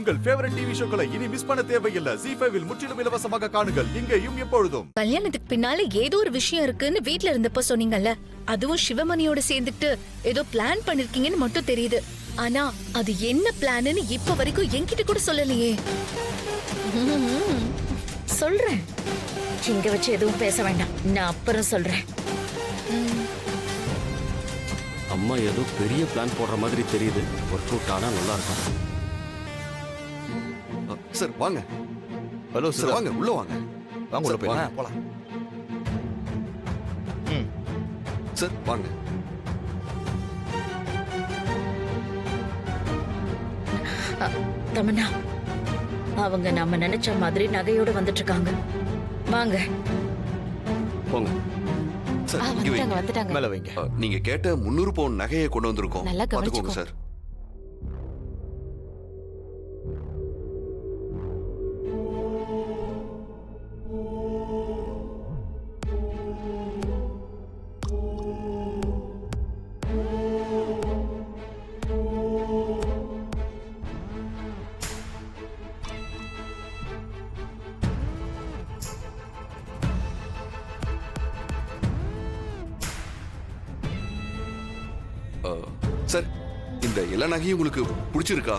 உங்கள் favourite TV ஷோக்களை இனி miss பண்ண தேவையில்லை. ZEE5 இல் முற்றிலும் இலவசமாக காணுங்கள், இங்கேயும் எப்பொழுதும். கல்யாணத்துக்கு பின்னால ஏதோ ஒரு விஷயம் இருக்குன்னு வீட்ல இருந்தப்ப சொன்னீங்கல்ல, அதுவும் சிவமணியோட சேர்ந்துட்டு ஏதோ பிளான் பண்ணிருக்கீங்கன்னு மட்டும் தெரியுது. ஆனா அது என்ன பிளான்னு இப்ப வரைக்கும் என்கிட்ட கூட சொல்லலையே. சொல்றேன், இங்க வச்சு எதுவும் பேச வேண்டாம், நான் அப்புறம் சொல்றேன். அம்மா ஏதோ பெரிய பிளான் போடுற மாதிரி தெரியுது. ஒர்க் அவுட் ஆனா நல்லா இருக்கும். சார் வாங்க. ஹலோ சார் வாங்க, உள்ள வாங்க. வாங்க உள்ள போலாம். போலாம். சார் வாங்க. தமன்னா, அவங்க நம்ம நினைச்ச மாதிரி நகையோட வந்துட்டு இருக்காங்க. வாங்க. போங்க. சார் இங்க வைங்க. வந்துட்டாங்க. மேல வைங்க. நீங்க கேட்ட 300 பவுன் நகையை கொண்டு வந்திருக்கோம். நல்லா பாத்துக்கோங்க கவனிச்சுக்கோ. சார். சார், இந்த எல்லா நகையும் உங்களுக்கு பிடிச்சிருக்கா?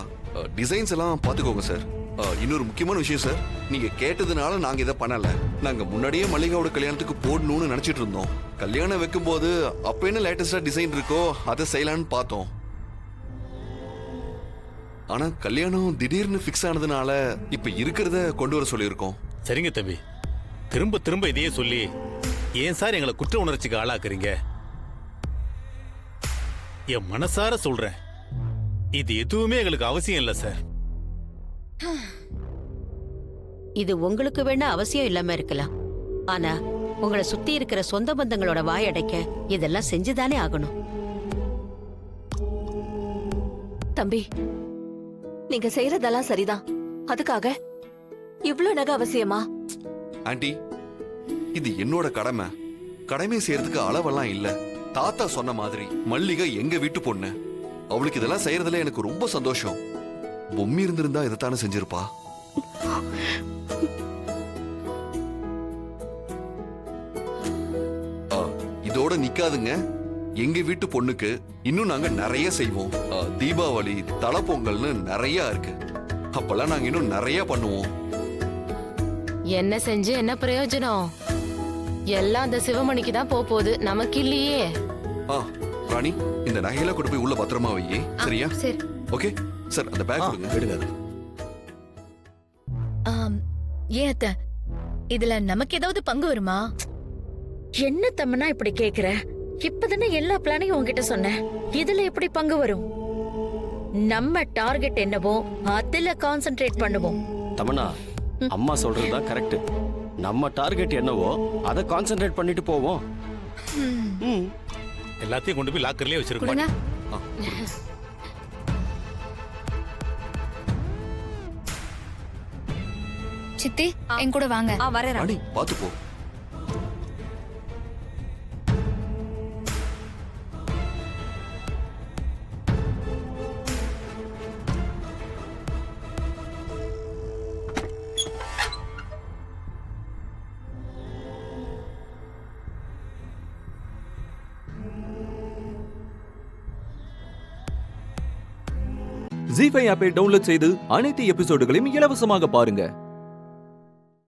டிசைன்ஸ் எல்லாம் பாத்துக்கோங்க சார். இன்னொரு முக்கியமான விஷயம் சார், நீங்க கேட்டதுனால நாங்க இதை பண்ணல. நாங்க முன்னாடியே மல்லிகாவோட கல்யாணத்துக்கு போடணும்னு நினைச்சிட்டு இருந்தோம். கல்யாணம் வைக்கும்போது அப்ப என்ன லேட்டஸ்டா டிசைன் இருக்கோ அதை செய்யலான்னு பார்த்தோம். ஆனா கல்யாணம் திடீர்னு ஃபிக்ஸ் ஆனதுனால இப்ப இருக்கிறத கொண்டு வர சொல்லியிருக்கோம். சரிங்க தம்பி, திரும்ப திரும்ப இதையே சொல்லி ஏன் சார் எங்களை குற்ற உணர்ச்சிக்கு ஆளாக்குறீங்க? என் மனசார சொல்றேன், இது எதுவுமே எங்களுக்கு அவசியம் இல்ல சார். இது உங்களுக்கு வேணா அவசியம் இல்லாம இருக்கலாம், ஆனா உங்களை சுத்தி இருக்கிற சொந்த பந்தங்களோட வாயடைக்க இதெல்லாம் செஞ்சுதானே ஆகணும். தம்பி, நீங்க செய்யறதெல்லாம் சரிதான். அதுக்காக இவ்ளோ நகை அவசியமா? ஆண்டி, இது என்னோட கடமை. கடமை செய்யறதுக்கு அளவெல்லாம் இல்ல. தாத்தா சொன்ன மாதிரி மல்லிகை எங்க வீட்டு பொண்ணு. அவளுக்கு இதெல்லாம் செய்யறதுல எனக்கு ரொம்ப சந்தோஷம். பொம்மி இருந்திருந்தா இதைத்தானே செஞ்சிருப்பா. இதோட நிக்காதுங்க. எங்க வீட்டு பொண்ணுக்கு இன்னும் நாங்க நிறைய செய்வோம். தீபாவளி, தலப்பொங்கல்னு நிறைய இருக்கு. அப்பெல்லாம் நாங்க இன்னும் நிறைய பண்ணுவோம். என்ன செஞ்சு என்ன பிரயோஜனம்? எல்லாம் அந்த சிவமணிக்கு தான் போகுது, நமக்கு இல்லையே. ராணி, இந்த நகையில கொண்டு போய் உள்ள பத்திரமா வையே. சரியா? சரி. ஓகே சார், அந்த பேக் கொடுங்க. எடுங்க. ஏன் அத்தை, இதுல நமக்கு ஏதாவது பங்கு வருமா? என்ன தமன்னா இப்படி கேக்குற? இப்பதானே எல்லா பிளானையும் உன்கிட்ட சொன்னேன். இதுல எப்படி பங்கு வரும்? நம்ம டார்கெட் என்னவோ அதுல கான்சென்ட்ரேட் பண்ணுவோம். தமன்னா, அம்மா சொல்றதுதான் கரெக்ட். நம்ம டார்கெட் என்னவோ அதை கான்சென்ட்ரேட் பண்ணிட்டு போவோம். எல்லாத்தையும் கொண்டு போய் லாக்கர்லயே வச்சிருக்கோம். சித்தி, என் கூட வாங்க. வரேன். ராணி, பாத்து போ. ZEE5 ஆப்பை டவுன்லோட் செய்து அனைத்து எபிசோடுகளையும் இலவசமாக பாருங்க.